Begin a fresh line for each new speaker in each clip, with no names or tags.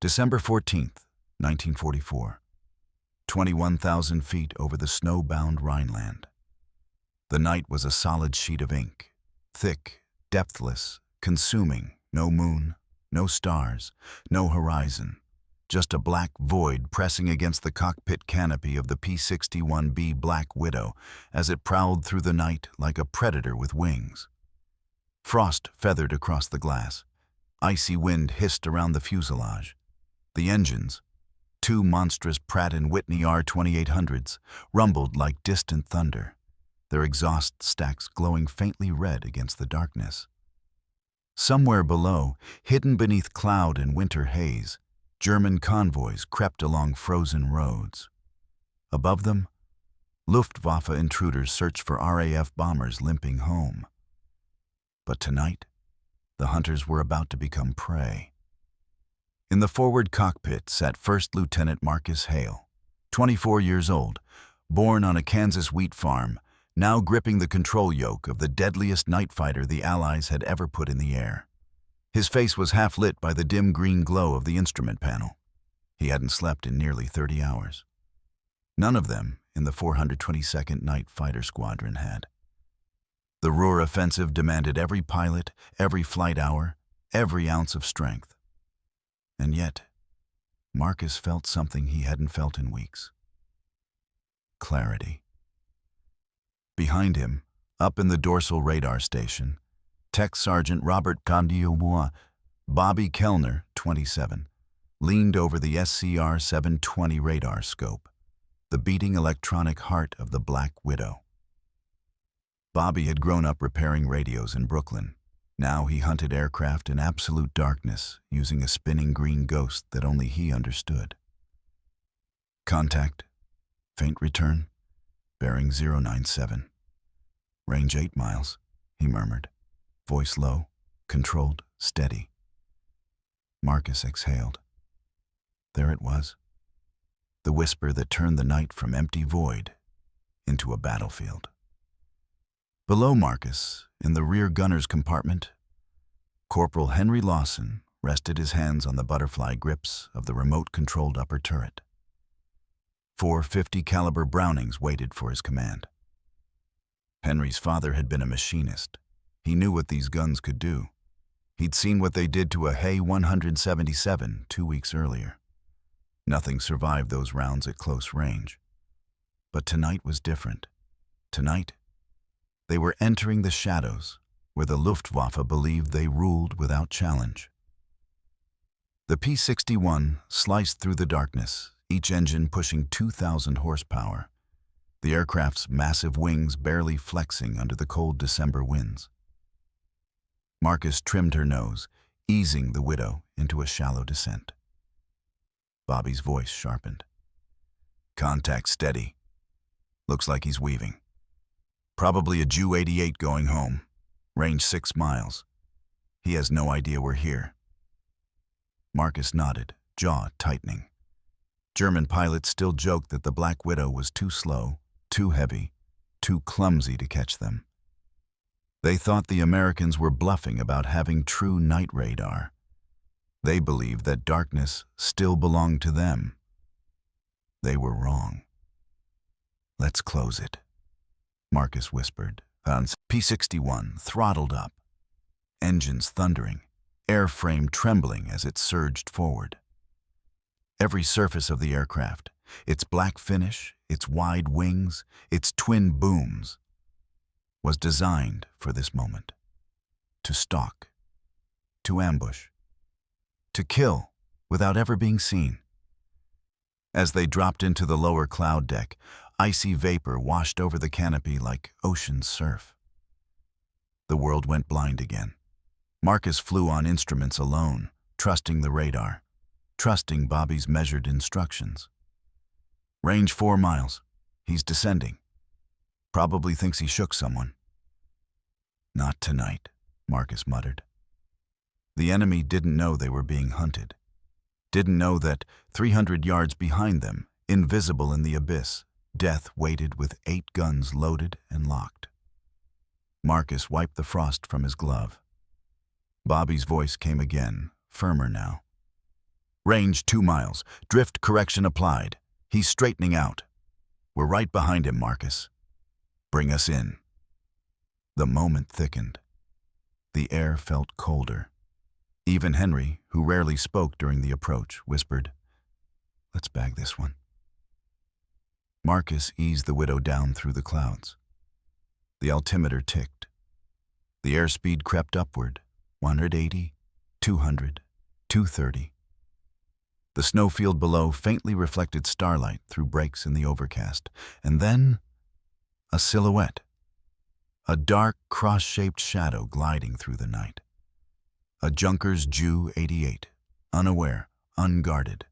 December 14th, 1944. 21,000 feet over the snow-bound Rhineland. The night was a solid sheet of ink, thick, depthless, consuming, no moon, no stars, no horizon, just a black void pressing against the cockpit canopy of the P-61B Black Widow as it prowled through the night like a predator with wings. Frost feathered across the glass. Icy wind hissed around the fuselage. The engines, two monstrous Pratt & Whitney R-2800s, rumbled like distant thunder, their exhaust stacks glowing faintly red against the darkness. Somewhere below, hidden beneath cloud and winter haze, German convoys crept along frozen roads. Above them, Luftwaffe intruders searched for RAF bombers limping home. But tonight, the hunters were about to become prey. In the forward cockpit sat First Lieutenant Marcus Hale, 24 years old, born on a Kansas wheat farm, now gripping the control yoke of the deadliest night fighter the Allies had ever put in the air. His face was half lit by the dim green glow of the instrument panel. He hadn't slept in nearly 30 hours. None of them in the 422nd Night Fighter Squadron had. The Ruhr offensive demanded every pilot, every flight hour, every ounce of strength. And yet, Marcus felt something he hadn't felt in weeks. Clarity. Behind him, up in the dorsal radar station, Tech Sergeant Robert Condiobois, Bobby Kellner, 27, leaned over the SCR-720 radar scope, the beating electronic heart of the Black Widow. Bobby had grown up repairing radios in Brooklyn. Now he hunted aircraft in absolute darkness, using a spinning green ghost that only he understood. Contact. Faint return. Bearing 097. Range 8 miles, he murmured. Voice low, controlled, steady. Marcus exhaled. There it was. The whisper that turned the night from empty void into a battlefield. Below Marcus, in the rear gunner's compartment, Corporal Henry Lawson rested his hands on the butterfly grips of the remote-controlled upper turret. 4 .50 caliber Brownings waited for his command. Henry's father had been a machinist. He knew what these guns could do. He'd seen what they did to a Hay 177 2 weeks earlier. Nothing survived those rounds at close range. But tonight was different. Tonight, they were entering the shadows, where the Luftwaffe believed they ruled without challenge. The P-61 sliced through the darkness, each engine pushing 2,000 horsepower, the aircraft's massive wings barely flexing under the cold December winds. Marcus trimmed her nose, easing the Widow into a shallow descent. Bobby's voice sharpened. Contact steady. Looks like he's weaving. Probably a Ju-88 going home. Range 6 miles. He has no idea we're here. Marcus nodded, jaw tightening. German pilots still joked that the Black Widow was too slow, too heavy, too clumsy to catch them. They thought the Americans were bluffing about having true night radar. They believed that darkness still belonged to them. They were wrong. Let's close it, Marcus whispered. P-61 throttled up, engines thundering, airframe trembling as it surged forward. Every surface of the aircraft, its black finish, its wide wings, its twin booms, was designed for this moment. To stalk, to ambush, to kill without ever being seen. As they dropped into the lower cloud deck, icy vapor washed over the canopy like ocean surf. The world went blind again. Marcus flew on instruments alone, trusting the radar, trusting Bobby's measured instructions. Range 4 miles. He's descending. Probably thinks he shook someone. Not tonight, Marcus muttered. The enemy didn't know they were being hunted. Didn't know that 300 yards behind them, invisible in the abyss, death waited with 8 guns loaded and locked. Marcus wiped the frost from his glove. Bobby's voice came again, firmer now. Range 2 miles. Drift correction applied. He's straightening out. We're right behind him, Marcus. Bring us in. The moment thickened. The air felt colder. Even Henry, who rarely spoke during the approach, whispered, "Let's bag this one." Marcus eased the Widow down through the clouds. The altimeter ticked. The airspeed crept upward, 180, 200, 230. The snowfield below faintly reflected starlight through breaks in the overcast, and then a silhouette. A dark, cross-shaped shadow gliding through the night. A Junkers Ju-88, unaware, unguarded,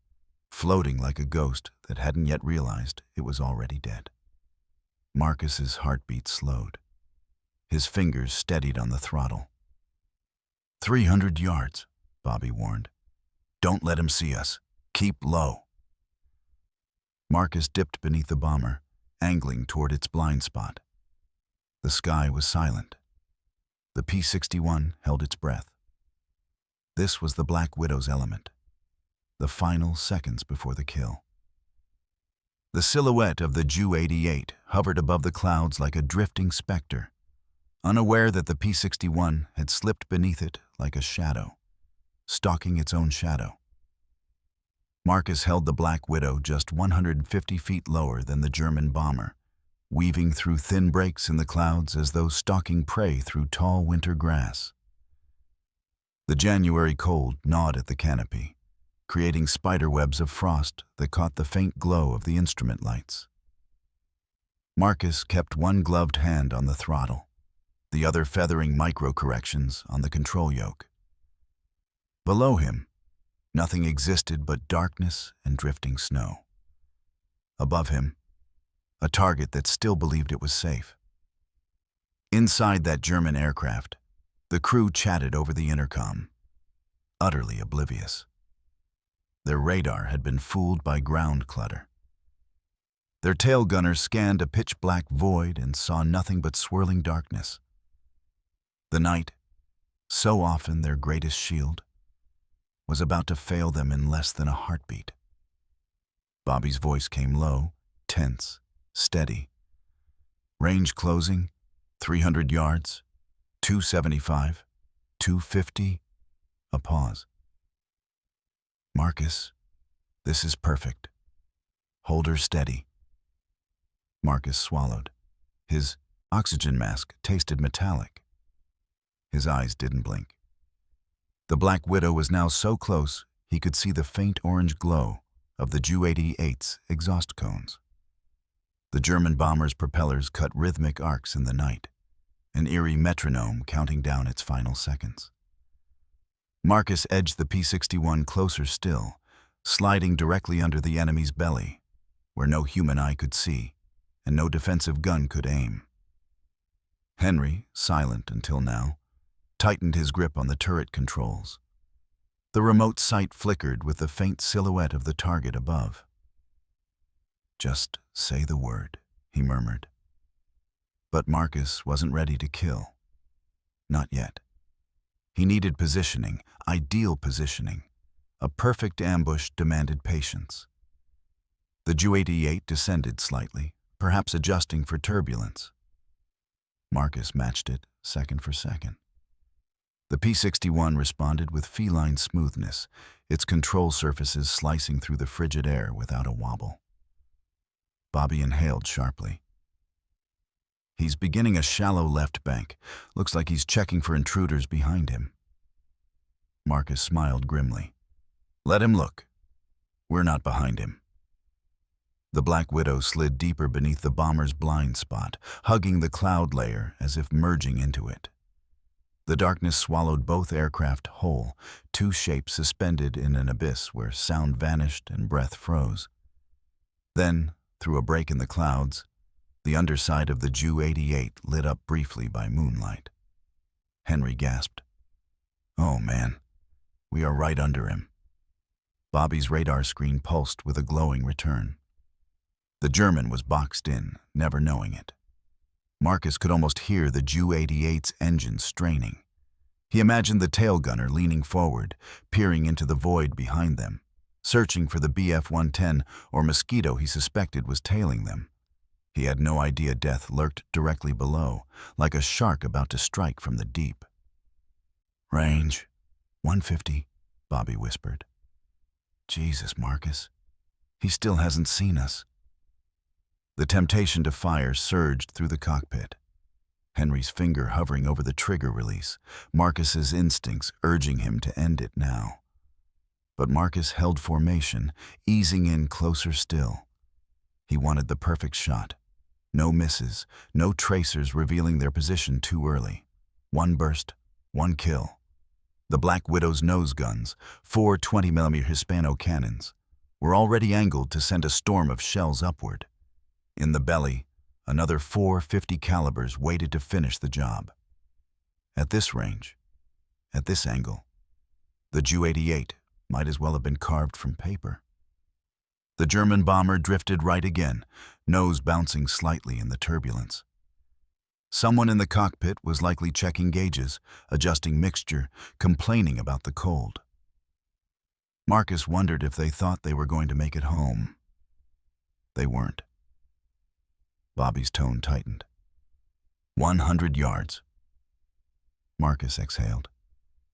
floating like a ghost that hadn't yet realized it was already dead. Marcus's heartbeat slowed. His fingers steadied on the throttle. 300 yards, Bobby warned. Don't let him see us. Keep low. Marcus dipped beneath the bomber, angling toward its blind spot. The sky was silent. The P-61 held its breath. This was the Black Widow's element, the final seconds before the kill. The silhouette of the Ju-88 hovered above the clouds like a drifting specter, unaware that the P-61 had slipped beneath it like a shadow, stalking its own shadow. Marcus held the Black Widow just 150 feet lower than the German bomber, weaving through thin breaks in the clouds as though stalking prey through tall winter grass. The January cold gnawed at the canopy, creating spiderwebs of frost that caught the faint glow of the instrument lights. Marcus kept one gloved hand on the throttle, the other feathering micro-corrections on the control yoke. Below him, nothing existed but darkness and drifting snow. Above him, a target that still believed it was safe. Inside that German aircraft, the crew chatted over the intercom, utterly oblivious. Their radar had been fooled by ground clutter. Their tail gunners scanned a pitch-black void and saw nothing but swirling darkness. The night, so often their greatest shield, was about to fail them in less than a heartbeat. Bobby's voice came low, tense, steady. Range closing, 300 yards, 275, 250, a pause. Marcus, this is perfect. Hold her steady. Marcus swallowed. His oxygen mask tasted metallic. His eyes didn't blink. The Black Widow was now so close he could see the faint orange glow of the Ju-88's exhaust cones. The German bomber's propellers cut rhythmic arcs in the night, an eerie metronome counting down its final seconds. Marcus edged the P-61 closer still, sliding directly under the enemy's belly, where no human eye could see and no defensive gun could aim. Henry, silent until now, tightened his grip on the turret controls. The remote sight flickered with the faint silhouette of the target above. "Just say the word," he murmured. But Marcus wasn't ready to kill. Not yet. He needed positioning, ideal positioning. A perfect ambush demanded patience. The Ju-88 descended slightly, perhaps adjusting for turbulence. Marcus matched it second for second. The P-61 responded with feline smoothness, its control surfaces slicing through the frigid air without a wobble. Bobby inhaled sharply. He's beginning a shallow left bank. Looks like he's checking for intruders behind him. Marcus smiled grimly. Let him look. We're not behind him. The Black Widow slid deeper beneath the bomber's blind spot, hugging the cloud layer as if merging into it. The darkness swallowed both aircraft whole, two shapes suspended in an abyss where sound vanished and breath froze. Then, through a break in the clouds, the underside of the Ju-88 lit up briefly by moonlight. Henry gasped. "Oh, man, we are right under him." Bobby's radar screen pulsed with a glowing return. The German was boxed in, never knowing it. Marcus could almost hear the Ju-88's engine straining. He imagined the tail gunner leaning forward, peering into the void behind them, searching for the Bf-110 or mosquito he suspected was tailing them. He had no idea death lurked directly below, like a shark about to strike from the deep. "Range 150, Bobby whispered. "Jesus, Marcus. He still hasn't seen us." The temptation to fire surged through the cockpit. Henry's finger hovering over the trigger release, Marcus's instincts urging him to end it now. But Marcus held formation, easing in closer still. He wanted the perfect shot. No misses, no tracers revealing their position too early. One burst, one kill. The Black Widow's nose guns, 4 20mm Hispano cannons, were already angled to send a storm of shells upward. In the belly, another 4 50 calibers waited to finish the job. At this range, at this angle, the Ju-88 might as well have been carved from paper. The German bomber drifted right again, nose bouncing slightly in the turbulence. Someone in the cockpit was likely checking gauges, adjusting mixture, complaining about the cold. Marcus wondered if they thought they were going to make it home. They weren't. Bobby's tone tightened. 100 yards. Marcus exhaled.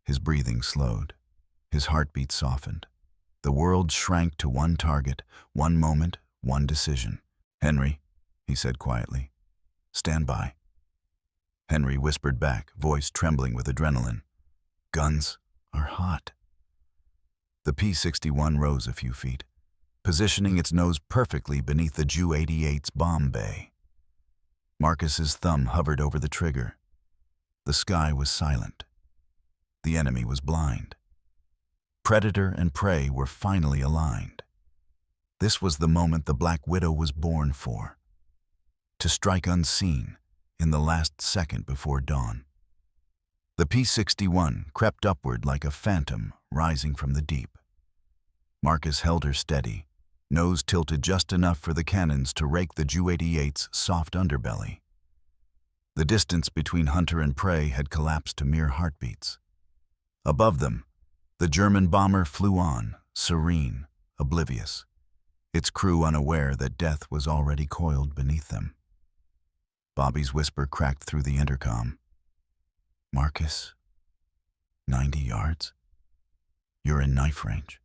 His breathing slowed. His heartbeat softened. The world shrank to one target, one moment, one decision. "Henry," he said quietly, "stand by." Henry whispered back, voice trembling with adrenaline. "Guns are hot." The P-61 rose a few feet, positioning its nose perfectly beneath the Ju-88's bomb bay. Marcus's thumb hovered over the trigger. The sky was silent. The enemy was blind. Predator and prey were finally aligned. This was the moment the Black Widow was born for. To strike unseen in the last second before dawn. The P-61 crept upward like a phantom rising from the deep. Marcus held her steady, nose tilted just enough for the cannons to rake the Ju-88's soft underbelly. The distance between hunter and prey had collapsed to mere heartbeats. Above them, the German bomber flew on, serene, oblivious, its crew unaware that death was already coiled beneath them. Bobby's whisper cracked through the intercom. "Marcus, 90 yards? You're in knife range."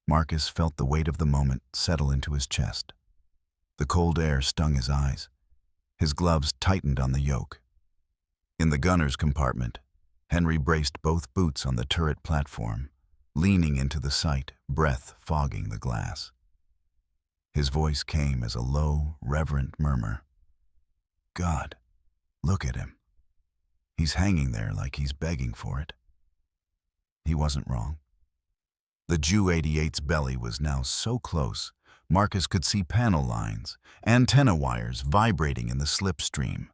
Marcus felt the weight of the moment settle into his chest. The cold air stung his eyes. His gloves tightened on the yoke. In the gunner's compartment, Henry braced both boots on the turret platform, leaning into the sight, breath fogging the glass. His voice came as a low, reverent murmur. "God, look at him. He's hanging there like he's begging for it." He wasn't wrong. The Ju-88's belly was now so close, Marcus could see panel lines, antenna wires vibrating in the slipstream.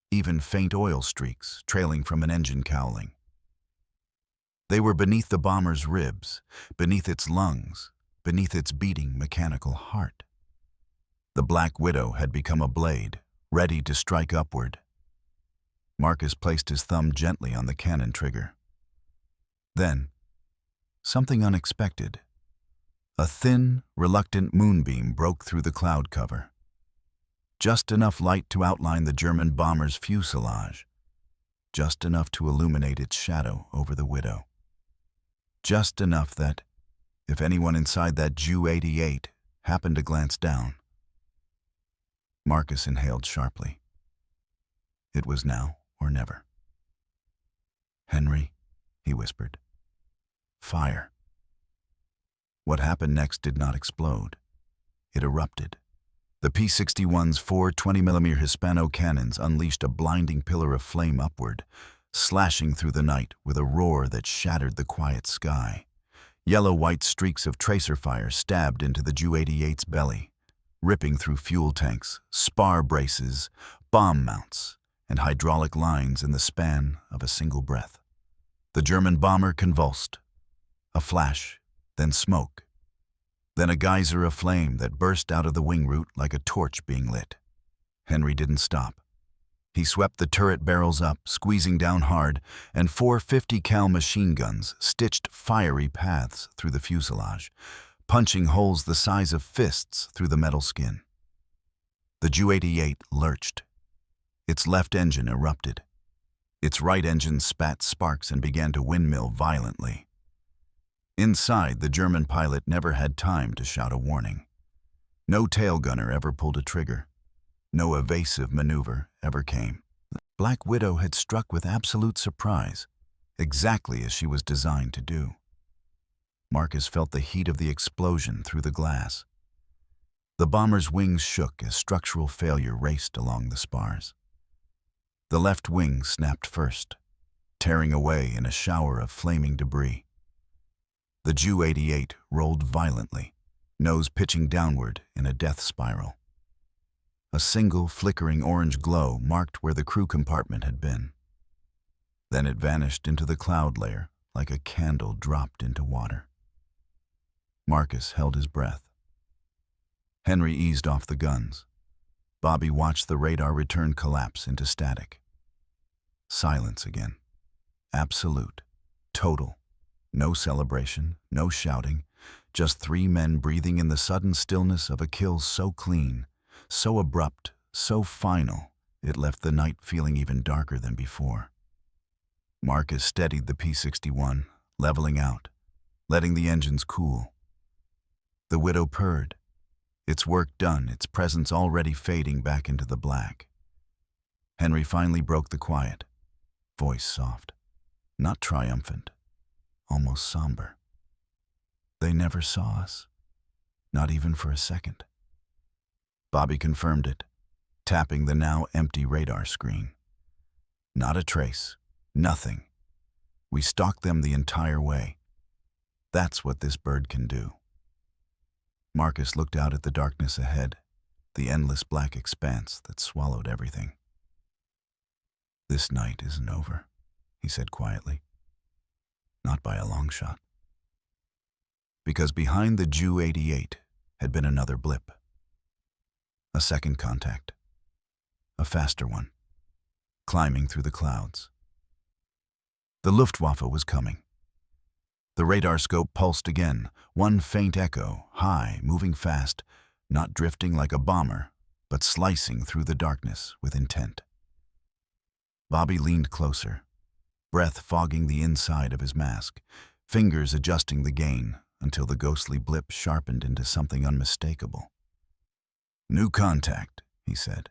Even faint oil streaks trailing from an engine cowling. They were beneath the bomber's ribs, beneath its lungs, beneath its beating mechanical heart. The Black Widow had become a blade, ready to strike upward. Marcus placed his thumb gently on the cannon trigger. Then, something unexpected. A thin, reluctant moonbeam broke through the cloud cover. Just enough light to outline the German bomber's fuselage. Just enough to illuminate its shadow over the Widow. Just enough that, if anyone inside that Ju-88 happened to glance down. Marcus inhaled sharply. It was now or never. "Henry," he whispered. "Fire." What happened next did not explode. It erupted. The P-61's 4 20mm Hispano cannons unleashed a blinding pillar of flame upward, slashing through the night with a roar that shattered the quiet sky. Yellow-white streaks of tracer fire stabbed into the Ju-88's belly, ripping through fuel tanks, spar braces, bomb mounts, and hydraulic lines in the span of a single breath. The German bomber convulsed. A flash, then smoke. Then a geyser of flame that burst out of the wing root like a torch being lit. Henry didn't stop. He swept the turret barrels up, squeezing down hard, and 4 50-cal machine guns stitched fiery paths through the fuselage, punching holes the size of fists through the metal skin. The Ju-88 lurched. Its left engine erupted. Its right engine spat sparks and began to windmill violently. Inside, the German pilot never had time to shout a warning. No tail gunner ever pulled a trigger. No evasive maneuver ever came. Black Widow had struck with absolute surprise, exactly as she was designed to do. Marcus felt the heat of the explosion through the glass. The bomber's wings shook as structural failure raced along the spars. The left wing snapped first, tearing away in a shower of flaming debris. The Ju-88 rolled violently, nose pitching downward in a death spiral. A single flickering orange glow marked where the crew compartment had been. Then it vanished into the cloud layer like a candle dropped into water. Marcus held his breath. Henry eased off the guns. Bobby watched the radar return collapse into static. Silence again. Absolute. Total. No celebration, no shouting, just 3 men breathing in the sudden stillness of a kill so clean, so abrupt, so final, it left the night feeling even darker than before. Marcus steadied the P-61, leveling out, letting the engines cool. The Widow purred. Its work done, its presence already fading back into the black. Henry finally broke the quiet, voice soft, not triumphant, almost somber. They never saw us, not even for a second. Bobby confirmed it, tapping the now empty radar screen. Not a trace, nothing. We stalked them the entire way. That's what this bird can do. Marcus looked out at the darkness ahead, the endless black expanse that swallowed everything. This night isn't over, he said quietly. Not by a long shot. Because behind the Ju-88 had been another blip. A second contact. A faster one. Climbing through the clouds. The Luftwaffe was coming. The radar scope pulsed again, one faint echo, high, moving fast, not drifting like a bomber, but slicing through the darkness with intent. Bobby leaned closer, breath fogging the inside of his mask, fingers adjusting the gain until the ghostly blip sharpened into something unmistakable. New contact, he said,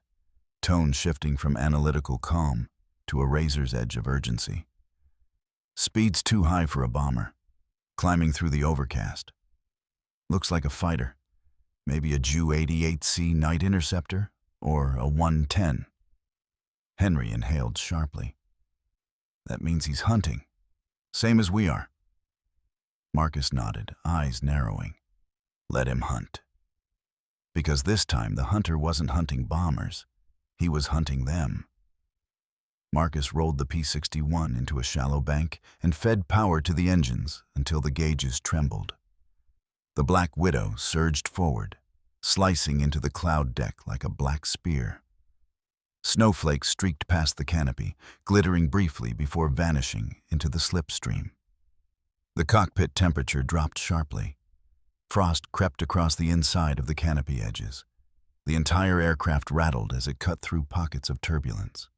tone shifting from analytical calm to a razor's edge of urgency. Speed's too high for a bomber, climbing through the overcast. Looks like a fighter, maybe a Ju-88C night interceptor or a 110. Henry inhaled sharply. That means he's hunting, same as we are. Marcus nodded, eyes narrowing. Let him hunt. Because this time the hunter wasn't hunting bombers, he was hunting them. Marcus rolled the P-61 into a shallow bank and fed power to the engines until the gauges trembled. The Black Widow surged forward, slicing into the cloud deck like a black spear. Snowflakes streaked past the canopy, glittering briefly before vanishing into the slipstream. The cockpit temperature dropped sharply. Frost crept across the inside of the canopy edges. The entire aircraft rattled as it cut through pockets of turbulence.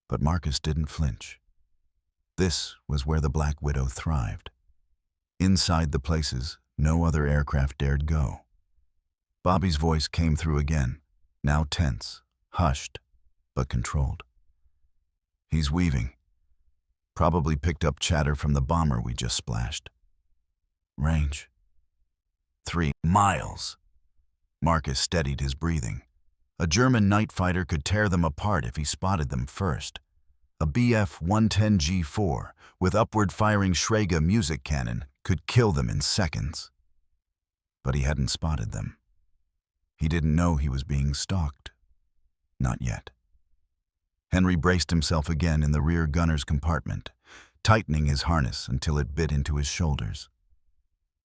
But Marcus didn't flinch. This was where the Black Widow thrived. Inside the places no other aircraft dared go. Bobby's voice came through again, now tense, hushed, but controlled. He's weaving. Probably picked up chatter from the bomber we just splashed. Range. 3 miles. Marcus steadied his breathing. A German night fighter could tear them apart if he spotted them first. A Bf-110G4 with upward-firing Schrager music cannon could kill them in seconds. But he hadn't spotted them. He didn't know he was being stalked. Not yet. Henry braced himself again in the rear gunner's compartment, tightening his harness until it bit into his shoulders.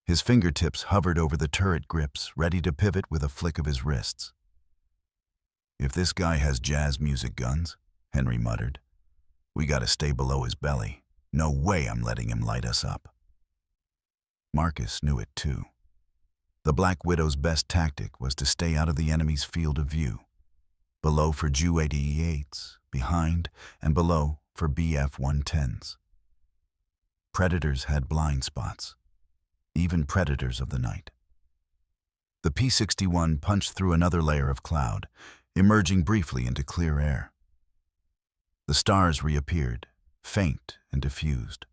His fingertips hovered over the turret grips, ready to pivot with a flick of his wrists. If this guy has jazz music guns, Henry muttered, we gotta stay below his belly. No way I'm letting him light us up. Marcus knew it too. The Black Widow's best tactic was to stay out of the enemy's field of view. Below for WWIIs, behind and below for BF-110s. Predators had blind spots, even predators of the night. The P-61 punched through another layer of cloud, emerging briefly into clear air. The stars reappeared, faint and diffused.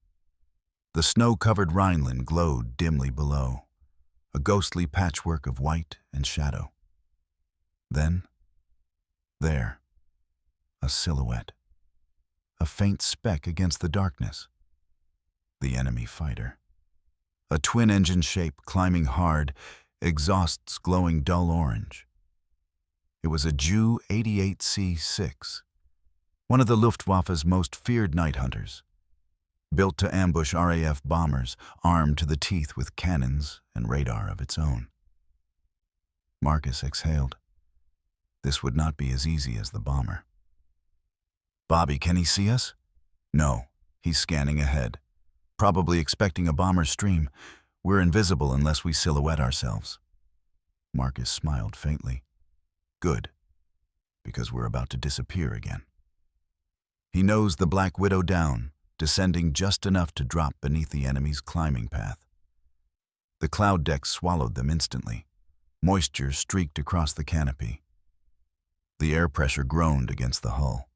The snow-covered Rhineland glowed dimly below, a ghostly patchwork of white and shadow. Then, there, a silhouette, a faint speck against the darkness. The enemy fighter. A twin-engine shape climbing hard, exhausts glowing dull orange. It was a Ju-88C-6, one of the Luftwaffe's most feared night hunters, built to ambush RAF bombers armed to the teeth with cannons and radar of its own. Marcus exhaled. This would not be as easy as the bomber. Bobby, can he see us? No, he's scanning ahead, probably expecting a bomber stream. We're invisible unless we silhouette ourselves. Marcus smiled faintly. Good, because we're about to disappear again. He nosed the Black Widow down, descending just enough to drop beneath the enemy's climbing path. The cloud decks swallowed them instantly. Moisture streaked across the canopy. The air pressure groaned against the hull.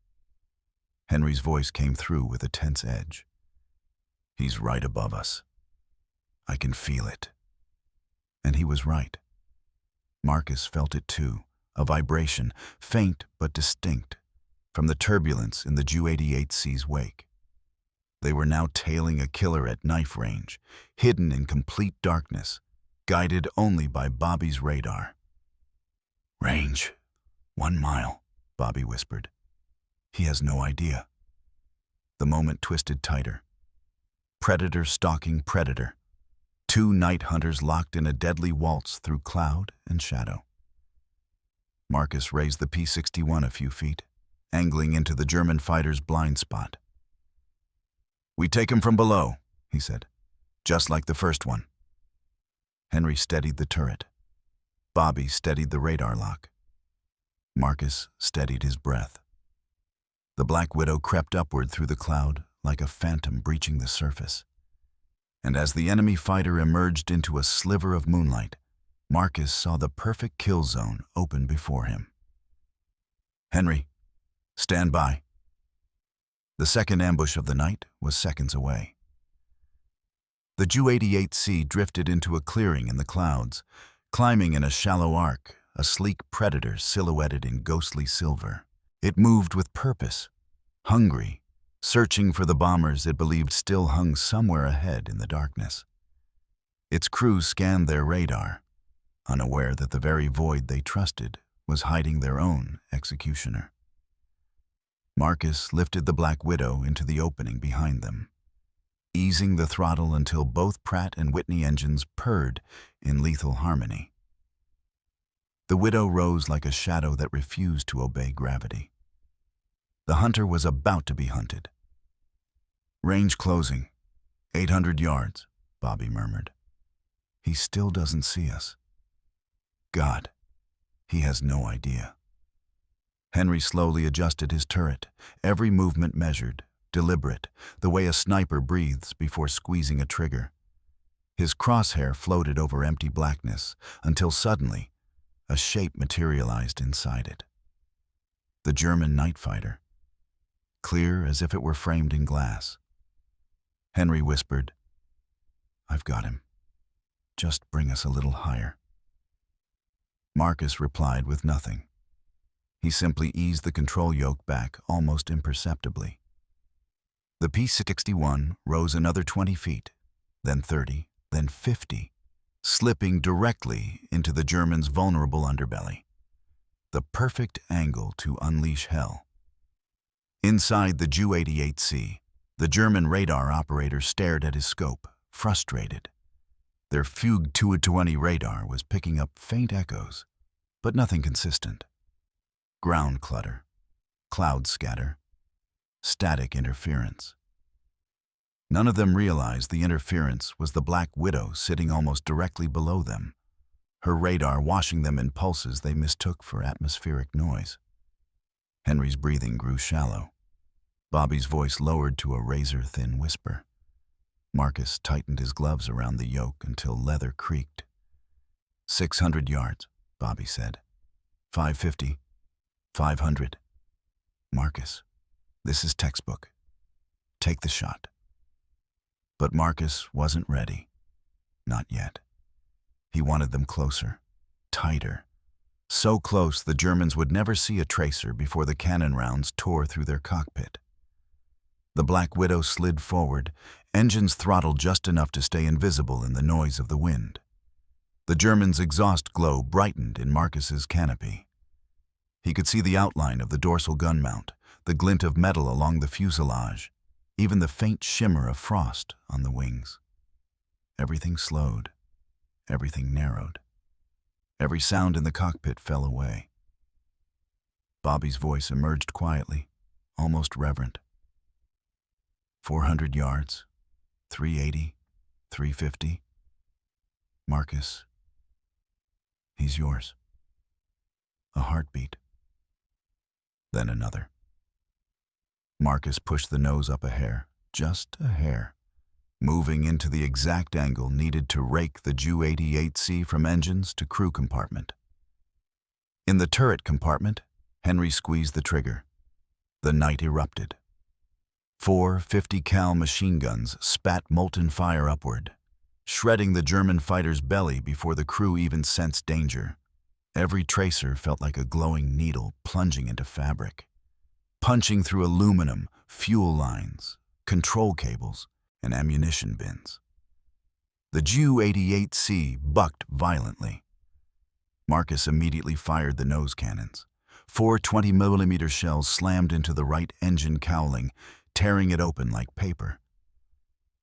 Henry's voice came through with a tense edge. He's right above us. I can feel it. And he was right. Marcus felt it too, a vibration, faint but distinct, from the turbulence in the Ju-88C's wake. They were now tailing a killer at knife range, hidden in complete darkness, guided only by Bobby's radar. Range, 1 mile, Bobby whispered. He has no idea. The moment twisted tighter. Predator stalking predator. 2 night hunters locked in a deadly waltz through cloud and shadow. Marcus raised the P-61 a few feet, angling into the German fighter's blind spot. We take him from below, he said, just like the first one. Henry steadied the turret. Bobby steadied the radar lock. Marcus steadied his breath. The Black Widow crept upward through the cloud like a phantom breaching the surface. And as the enemy fighter emerged into a sliver of moonlight, Marcus saw the perfect kill zone open before him. Henry, stand by. The second ambush of the night was seconds away. The Ju-88C drifted into a clearing in the clouds, climbing in a shallow arc, a sleek predator silhouetted in ghostly silver. It moved with purpose, hungry, searching for the bombers it believed still hung somewhere ahead in the darkness. Its crew scanned their radar, unaware that the very void they trusted was hiding their own executioner. Marcus lifted the Black Widow into the opening behind them, easing the throttle until both Pratt and Whitney engines purred in lethal harmony. The Widow rose like a shadow that refused to obey gravity. The hunter was about to be hunted. Range closing, 800 yards, Bobby murmured. He still doesn't see us. God, he has no idea. Henry slowly adjusted his turret, every movement measured, deliberate, the way a sniper breathes before squeezing a trigger. His crosshair floated over empty blackness until suddenly a shape materialized inside it. The German night fighter, clear as if it were framed in glass. Henry whispered, I've got him. Just bring us a little higher. Marcus replied with nothing. He simply eased the control yoke back almost imperceptibly. The P-61 rose another 20 feet, then 30, then 50, slipping directly into the German's vulnerable underbelly. The perfect angle to unleash hell. Inside the Ju-88C, the German radar operator stared at his scope, frustrated. Their Fugue 220 radar was picking up faint echoes, but nothing consistent. ground clutter, cloud scatter, static interference. None of them realized the interference was the Black Widow sitting almost directly below them, her radar washing them in pulses they mistook for atmospheric noise. Henry's breathing grew shallow. Bobby's voice lowered to a razor-thin whisper. Marcus tightened his gloves around the yoke until leather creaked. 600 yards, Bobby said. 550. 500. Marcus, this is textbook. Take the shot. But Marcus wasn't ready. Not yet. He wanted them closer, tighter. So close the Germans would never see a tracer before the cannon rounds tore through their cockpit. The Black Widow slid forward, engines throttled just enough to stay invisible in the noise of the wind. The German's exhaust glow brightened in Marcus's canopy. He could see the outline of the dorsal gun mount, the glint of metal along the fuselage, even the faint shimmer of frost on the wings. Everything slowed. Everything narrowed. Every sound in the cockpit fell away. Bobby's voice emerged quietly, almost reverent. 400 yards, 380, 350. Marcus, he's yours. A heartbeat. Then another. Marcus pushed the nose up a hair, just a hair, moving into the exact angle needed to rake the Ju-88C from engines to crew compartment. In the turret compartment, Henry squeezed the trigger. The night erupted. 4 50 cal machine guns spat molten fire upward, shredding the German fighter's belly before the crew even sensed danger. Every tracer felt like a glowing needle plunging into fabric, punching through aluminum, fuel lines, control cables, and ammunition bins. The Ju-88C bucked violently. Marcus immediately fired the nose cannons. 4 20mm shells slammed into the right engine cowling, tearing it open like paper.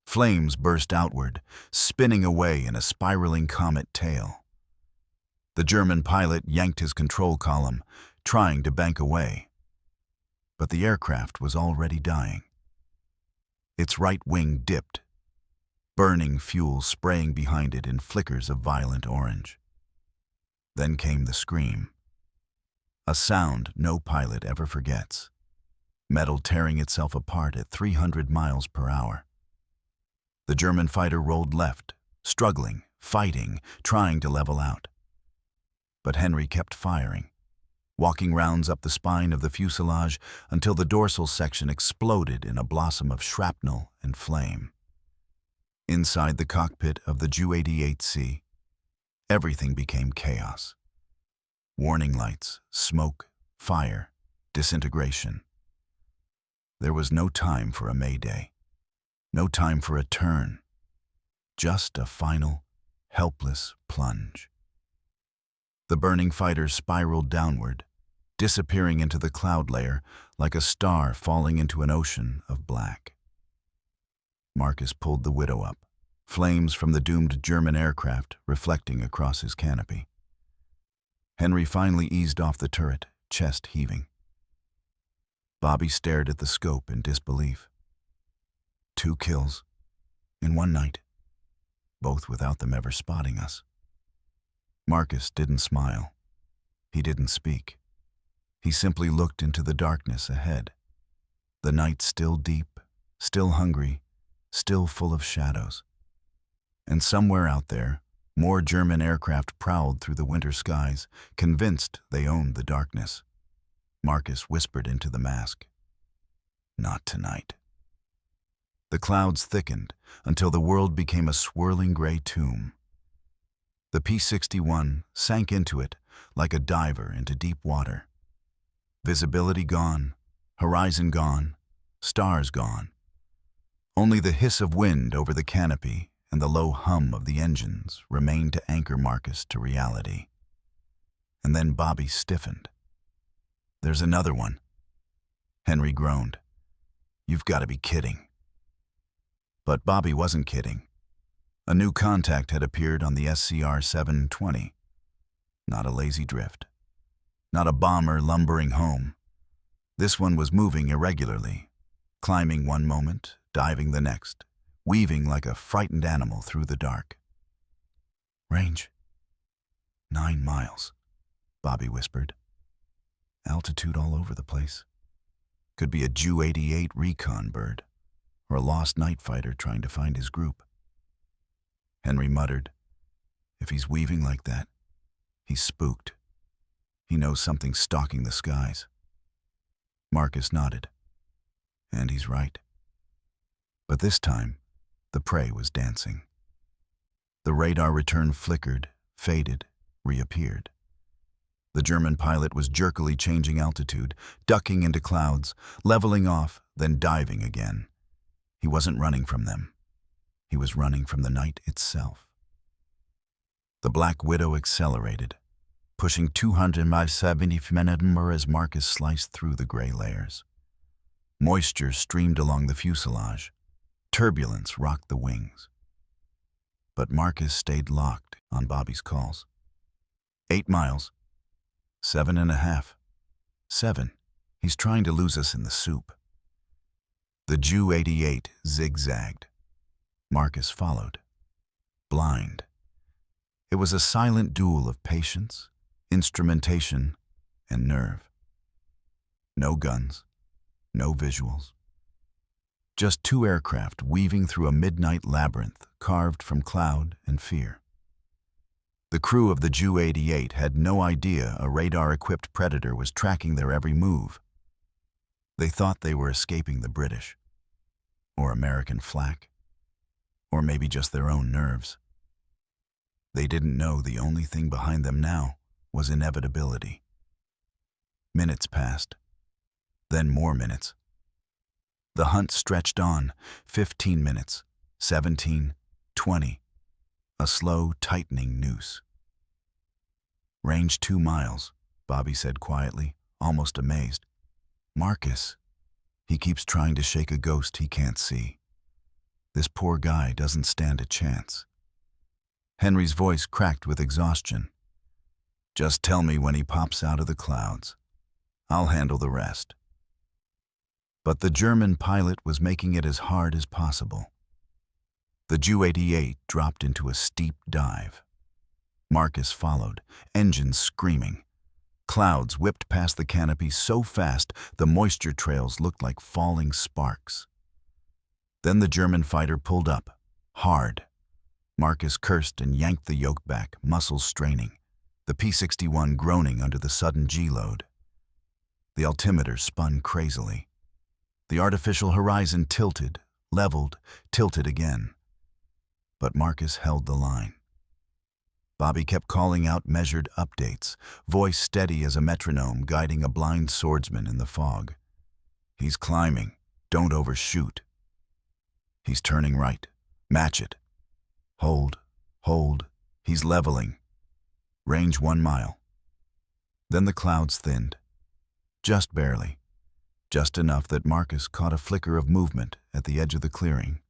Flames burst outward, spinning away in a spiraling comet tail. The German pilot yanked his control column, trying to bank away. But the aircraft was already dying. Its right wing dipped, burning fuel spraying behind it in flickers of violent orange. Then came the scream. A sound no pilot ever forgets. Metal tearing itself apart at 300 miles per hour. The German fighter rolled left, struggling, fighting, trying to level out. But Henry kept firing, walking rounds up the spine of the fuselage until the dorsal section exploded in a blossom of shrapnel and flame. Inside the cockpit of the Ju-88C, everything became chaos. Warning lights, smoke, fire, disintegration. There was no time for a mayday, no time for a turn, just a final, helpless plunge. The burning fighter spiraled downward, disappearing into the cloud layer like a star falling into an ocean of black. Marcus pulled the Widow up, flames from the doomed German aircraft reflecting across his canopy. Henry finally eased off the turret, chest heaving. Bobby stared at the scope in disbelief. 2 kills, in one night, both without them ever spotting us. Marcus didn't smile. He didn't speak. He simply looked into the darkness ahead. The night still deep, still hungry, still full of shadows. And somewhere out there, more German aircraft prowled through the winter skies, convinced they owned the darkness. Marcus whispered into the mask. Not tonight. The clouds thickened until the world became a swirling gray tomb. The P-61 sank into it like a diver into deep water. Visibility gone, horizon gone, stars gone. Only the hiss of wind over the canopy and the low hum of the engines remained to anchor Marcus to reality. And then Bobby stiffened. There's another one. Henry groaned. You've got to be kidding. But Bobby wasn't kidding. A new contact had appeared on the SCR-720. Not a lazy drift. Not a bomber lumbering home. This one was moving irregularly, climbing one moment, diving the next, weaving like a frightened animal through the dark. Range 9 miles, Bobby whispered. Altitude all over the place. Could be a WWII recon bird, or a lost night fighter trying to find his group. Henry muttered, if he's weaving like that, he's spooked. He knows something's stalking the skies. Marcus nodded. And he's right. But this time, the prey was dancing. The radar return flickered, faded, reappeared. The German pilot was jerkily changing altitude, ducking into clouds, leveling off, then diving again. He wasn't running from them. He was running from the night itself. The Black Widow accelerated, pushing 270 km/h as Marcus sliced through the gray layers. Moisture streamed along the fuselage. Turbulence rocked the wings. But Marcus stayed locked on Bobby's calls. 8 miles. 7.5. 7. He's trying to lose us in the soup. The WWII zigzagged. Marcus followed. Blind. It was a silent duel of patience, instrumentation, and nerve. No guns, no visuals. Just 2 aircraft weaving through a midnight labyrinth carved from cloud and fear. The crew of the WWII had no idea a radar-equipped predator was tracking their every move. They thought they were escaping the British, or American flak, or maybe just their own nerves. They didn't know the only thing behind them now was inevitability. Minutes passed, then more minutes. The hunt stretched on, 15 minutes, 17, 20, a slow, tightening noose. Range 2 miles, Bobby said quietly, almost amazed. Marcus, he keeps trying to shake a ghost he can't see. This poor guy doesn't stand a chance. Henry's voice cracked with exhaustion. Just tell me when he pops out of the clouds. I'll handle the rest. But the German pilot was making it as hard as possible. The WWII dropped into a steep dive. Marcus followed, engines screaming. Clouds whipped past the canopy so fast the moisture trails looked like falling sparks. Then the German fighter pulled up, hard. Marcus cursed and yanked the yoke back, muscles straining, the P-61 groaning under the sudden G-load. The altimeter spun crazily. The artificial horizon tilted, leveled, tilted again. But Marcus held the line. Bobby kept calling out measured updates, voice steady as a metronome guiding a blind swordsman in the fog. He's climbing. Don't overshoot. He's turning right. Match it. Hold. Hold. He's leveling. Range 1 mile. Then the clouds thinned. Just barely. Just enough that Marcus caught a flicker of movement at the edge of the clearing.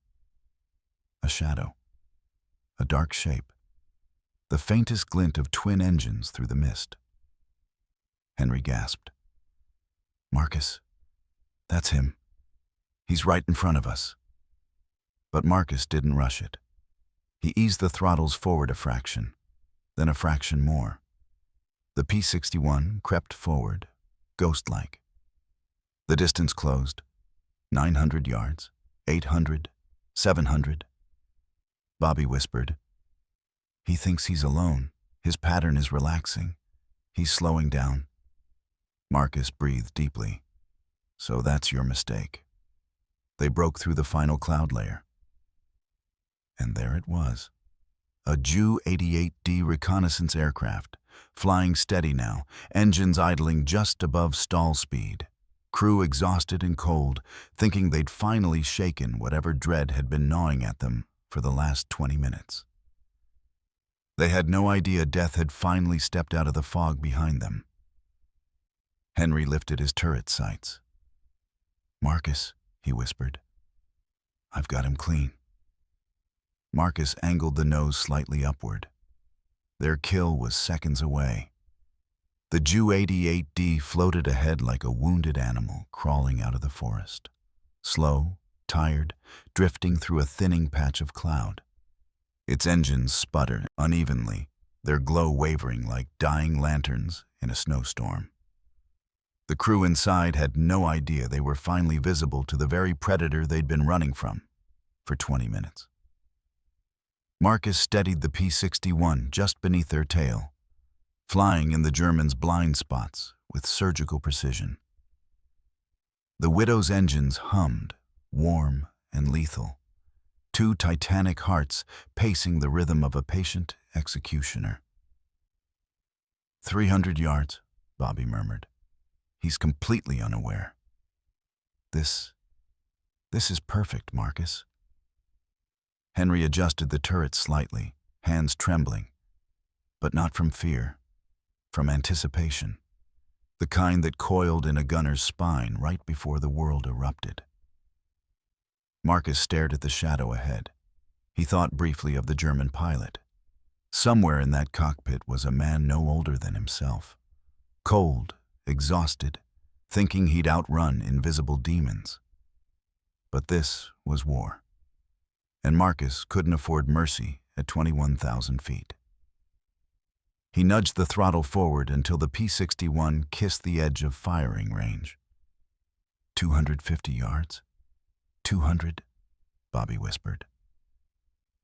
A shadow. A dark shape. The faintest glint of twin engines through the mist. Henry gasped. Marcus, that's him. He's right in front of us. But Marcus didn't rush it. He eased the throttles forward a fraction, then a fraction more. The P-61 crept forward, ghost-like. The distance closed. 900 yards, 800, 700. Bobby whispered. He thinks he's alone. His pattern is relaxing. He's slowing down. Marcus breathed deeply. So that's your mistake. They broke through the final cloud layer. And there it was. A WWII reconnaissance aircraft, flying steady now, engines idling just above stall speed. Crew exhausted and cold, thinking they'd finally shaken whatever dread had been gnawing at them for the last 20 minutes. They had no idea death had finally stepped out of the fog behind them. Henry lifted his turret sights. Marcus, he whispered. I've got him clean. Marcus angled the nose slightly upward. Their kill was seconds away. The Ju-88D floated ahead like a wounded animal crawling out of the forest. Slow, tired, drifting through a thinning patch of cloud. Its engines sputtered unevenly, their glow wavering like dying lanterns in a snowstorm. The crew inside had no idea they were finally visible to the very predator they'd been running from for 20 minutes. Marcus steadied the P-61 just beneath their tail, flying in the Germans' blind spots with surgical precision. The Widow's engines hummed, warm and lethal, two titanic hearts pacing the rhythm of a patient executioner. 300 yards, Bobby murmured. He's completely unaware. This is perfect, Marcus. Henry adjusted the turret slightly, hands trembling, but not from fear. From anticipation, the kind that coiled in a gunner's spine right before the world erupted. Marcus stared at the shadow ahead. He thought briefly of the German pilot. Somewhere in that cockpit was a man no older than himself, cold, exhausted, thinking he'd outrun invisible demons. But this was war, and Marcus couldn't afford mercy at 21,000 feet. He nudged the throttle forward until the P-61 kissed the edge of firing range. 250 yards? 200? Bobby whispered.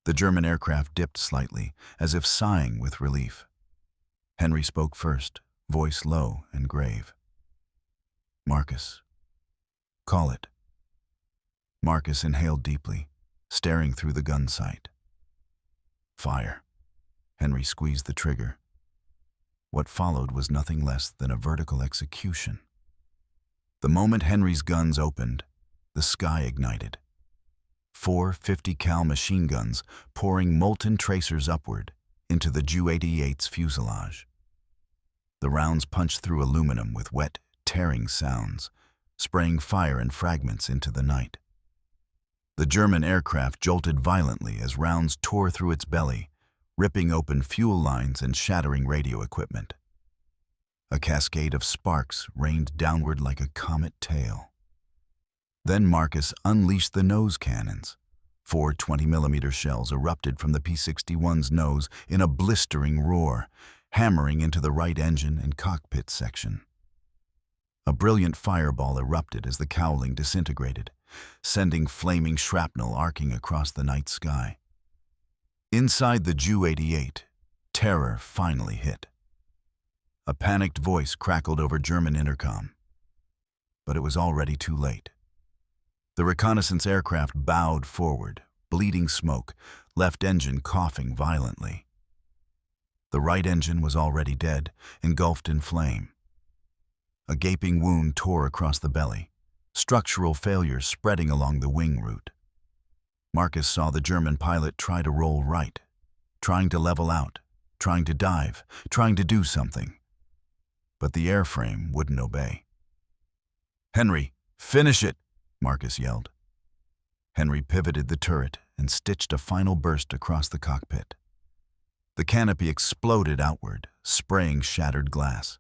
The German aircraft dipped slightly, as if sighing with relief. Henry spoke first, voice low and grave. Marcus. Call it. Marcus inhaled deeply, staring through the gun sight. Fire. Henry squeezed the trigger. What followed was nothing less than a vertical execution. The moment Henry's guns opened, the sky ignited. 4 50-cal machine guns pouring molten tracers upward into the Ju-88's fuselage. The rounds punched through aluminum with wet, tearing sounds, spraying fire and fragments into the night. The German aircraft jolted violently as rounds tore through its belly, ripping open fuel lines and shattering radio equipment. A cascade of sparks rained downward like a comet tail. Then Marcus unleashed the nose cannons. 4 20mm shells erupted from the P-61's nose in a blistering roar, hammering into the right engine and cockpit section. A brilliant fireball erupted as the cowling disintegrated, sending flaming shrapnel arcing across the night sky. Inside the Ju-88, terror finally hit. A panicked voice crackled over German intercom. But it was already too late. The reconnaissance aircraft bowed forward, bleeding smoke, left engine coughing violently. The right engine was already dead, engulfed in flame. A gaping wound tore across the belly, structural failure spreading along the wing root. Marcus saw the German pilot try to roll right, trying to level out, trying to dive, trying to do something. But the airframe wouldn't obey. "Henry, finish it!" Marcus yelled. Henry pivoted the turret and stitched a final burst across the cockpit. The canopy exploded outward, spraying shattered glass.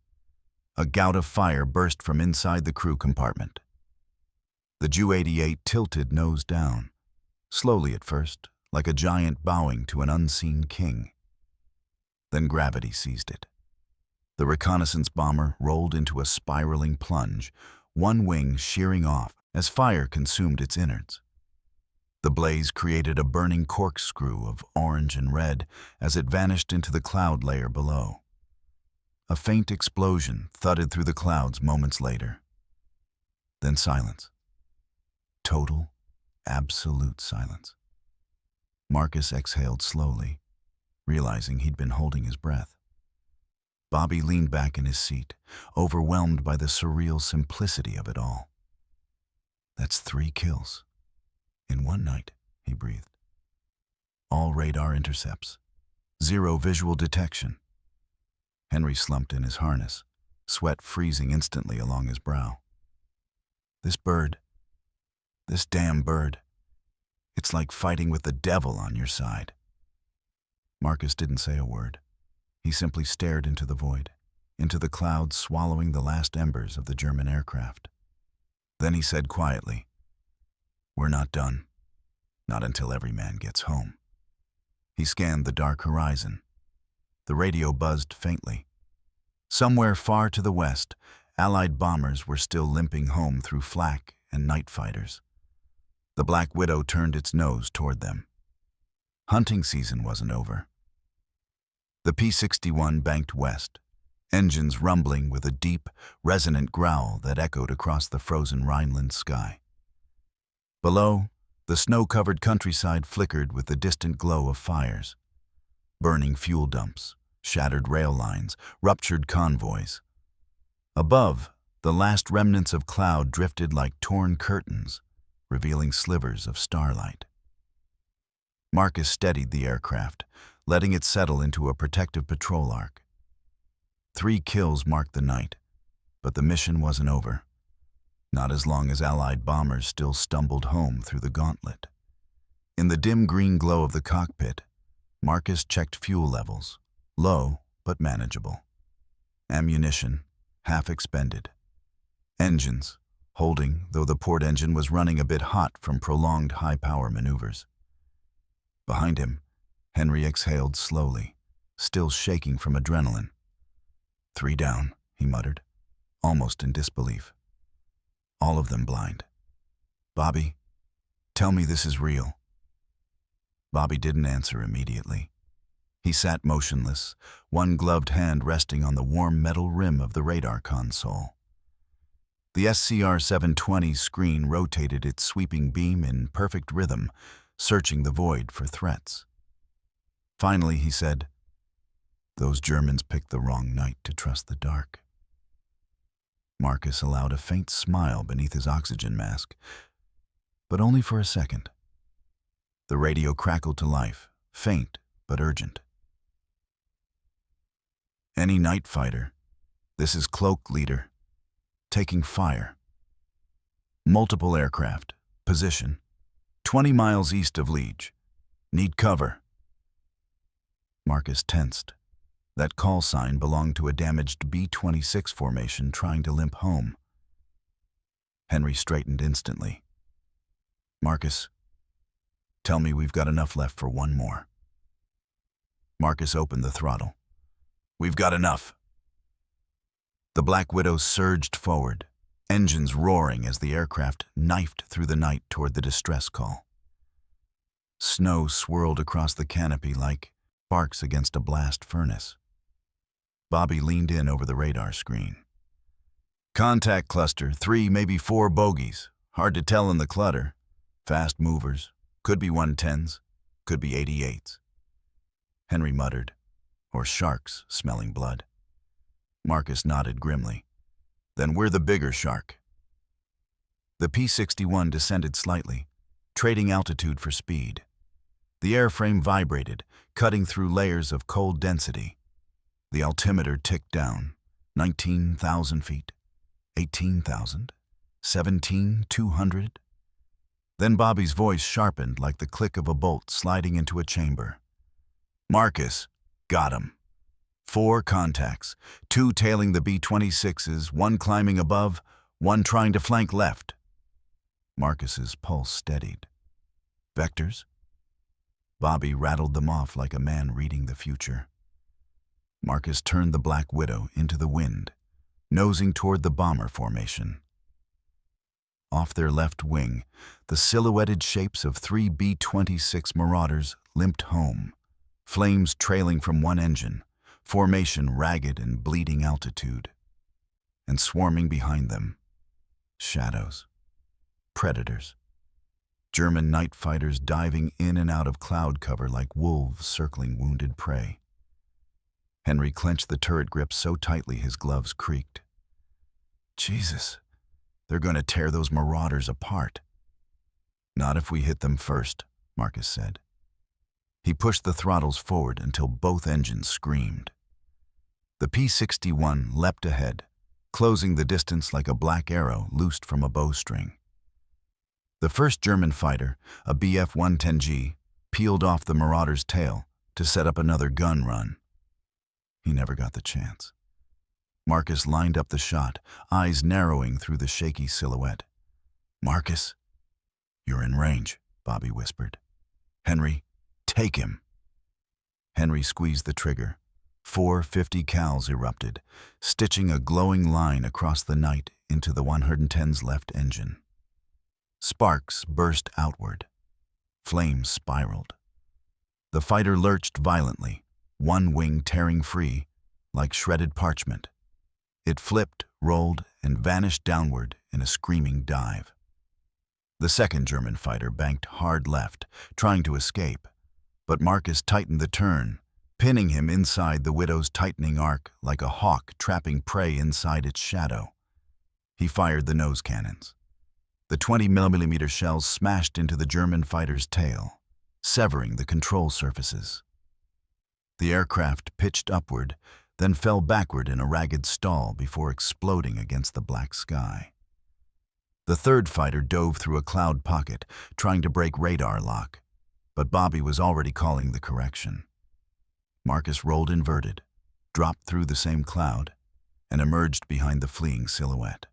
A gout of fire burst from inside the crew compartment. The Ju-88 tilted nose down, slowly at first, like a giant bowing to an unseen king. Then gravity seized it. The reconnaissance bomber rolled into a spiraling plunge, one wing shearing off as fire consumed its innards. The blaze created a burning corkscrew of orange and red as it vanished into the cloud layer below. A faint explosion thudded through the clouds moments later. Then silence. Total, absolute silence. Marcus exhaled slowly, realizing he'd been holding his breath. Bobby leaned back in his seat, overwhelmed by the surreal simplicity of it all. "That's 3 kills. In one night," he breathed. "All radar intercepts. 0 visual detection." Henry slumped in his harness, sweat freezing instantly along his brow. This damn bird, it's like fighting with the devil on your side." Marcus didn't say a word. He simply stared into the void. into the clouds, swallowing the last embers of the German aircraft. Then he said quietly, "We're not done. Not until every man gets home." He scanned the dark horizon. The radio buzzed faintly. Somewhere far to the west, Allied bombers were still limping home through flak and night fighters. The Black Widow turned its nose toward them. Hunting season wasn't over. The P-61 banked west, engines rumbling with a deep, resonant growl that echoed across the frozen Rhineland sky. Below, the snow-covered countryside flickered with the distant glow of fires. Burning fuel dumps, shattered rail lines, ruptured convoys. Above, the last remnants of cloud drifted like torn curtains, revealing slivers of starlight. Marcus steadied the aircraft, letting it settle into a protective patrol arc. 3 kills marked the night, but the mission wasn't over. Not as long as Allied bombers still stumbled home through the gauntlet. In the dim green glow of the cockpit, Marcus checked fuel levels, low but manageable. Ammunition, half expended. Engines, holding, though the port engine was running a bit hot from prolonged high-power maneuvers. Behind him, Henry exhaled slowly, still shaking from adrenaline. 3 down, he muttered, almost in disbelief. All of them blind. "Bobby, tell me this is real." Bobby didn't answer immediately. He sat motionless, one gloved hand resting on the warm metal rim of the radar console. The SCR-720's screen rotated its sweeping beam in perfect rhythm, searching the void for threats. Finally, he said, "Those Germans picked the wrong night to trust the dark." Marcus allowed a faint smile beneath his oxygen mask, but only for a second. The radio crackled to life, faint but urgent. "Any night fighter. This is Cloak Leader. Taking fire. Multiple aircraft. Position. 20 miles east of Liege. Need cover." Marcus tensed. That call sign belonged to a damaged B-26 formation trying to limp home. Henry straightened instantly. "Marcus, tell me we've got enough left for one more." Marcus opened the throttle. "We've got enough." The Black Widow surged forward, engines roaring as the aircraft knifed through the night toward the distress call. Snow swirled across the canopy like sparks against a blast furnace. Bobby leaned in over the radar screen. "Contact cluster, 3, maybe 4 bogies. Hard to tell in the clutter. Fast movers. Could be 110s. Could be 88s. Henry muttered, "Or sharks smelling blood." Marcus nodded grimly. "Then we're the bigger shark." The P-61 descended slightly, trading altitude for speed. The airframe vibrated, cutting through layers of cold density. The altimeter ticked down, 19,000 feet, 18,000, 17,200. Then Bobby's voice sharpened like the click of a bolt sliding into a chamber. "Marcus, got him. 4 contacts, 2 tailing the B-26s, 1 climbing above, 1 trying to flank left." Marcus's pulse steadied. "Vectors?" Bobby rattled them off like a man reading the future. Marcus turned the Black Widow into the wind, nosing toward the bomber formation. Off their left wing, the silhouetted shapes of 3 B-26 Marauders limped home, flames trailing from one engine, formation ragged and bleeding altitude. And swarming behind them, shadows, predators. German night fighters diving in and out of cloud cover like wolves circling wounded prey. Henry clenched the turret grip so tightly his gloves creaked. "Jesus, they're going to tear those Marauders apart." "Not if we hit them first," Marcus said. He pushed the throttles forward until both engines screamed. The P-61 leapt ahead, closing the distance like a black arrow loosed from a bowstring. The first German fighter, a Bf-110G, peeled off the Marauder's tail to set up another gun run. He never got the chance. Marcus lined up the shot, eyes narrowing through the shaky silhouette. "Marcus, you're in range," Bobby whispered. "Henry, take him." Henry squeezed the trigger. 450 cals erupted, stitching a glowing line across the night into the 110's left engine. Sparks burst outward. Flames spiraled. The fighter lurched violently, one wing tearing free, like shredded parchment. It flipped, rolled, and vanished downward in a screaming dive. The second German fighter banked hard left, trying to escape, but Marcus tightened the turn, pinning him inside the Widow's tightening arc like a hawk trapping prey inside its shadow. He fired the nose cannons. The 20mm shells smashed into the German fighter's tail, severing the control surfaces. The aircraft pitched upward, then fell backward in a ragged stall before exploding against the black sky. The third fighter dove through a cloud pocket, trying to break radar lock, but Bobby was already calling the correction. Marcus rolled inverted, dropped through the same cloud, and emerged behind the fleeing silhouette.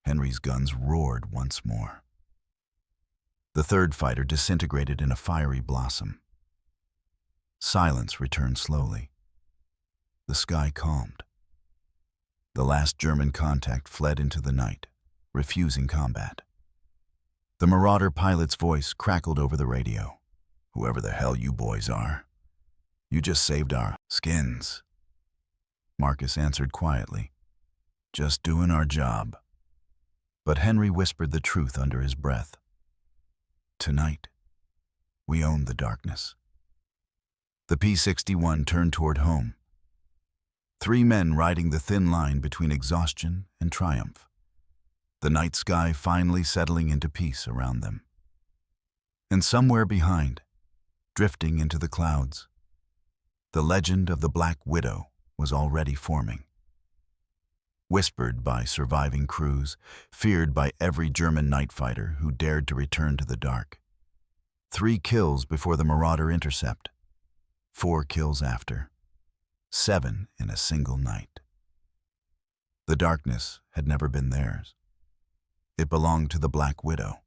Henry's guns roared once more. The third fighter disintegrated in a fiery blossom. Silence returned slowly. The sky calmed. The last German contact fled into the night, refusing combat. The Marauder pilot's voice crackled over the radio. "Whoever the hell you boys are, you just saved our skins." Marcus answered quietly, "Just doing our job." But Henry whispered the truth under his breath. "Tonight, we own the darkness." The P-61 turned toward home. 3 men riding the thin line between exhaustion and triumph. The night sky finally settling into peace around them. And somewhere behind, drifting into the clouds, the legend of the Black Widow was already forming. Whispered by surviving crews, feared by every German night fighter who dared to return to the dark. 3 kills before the Marauder intercept, 4 kills after, 7 in a single night. The darkness had never been theirs. It belonged to the Black Widow.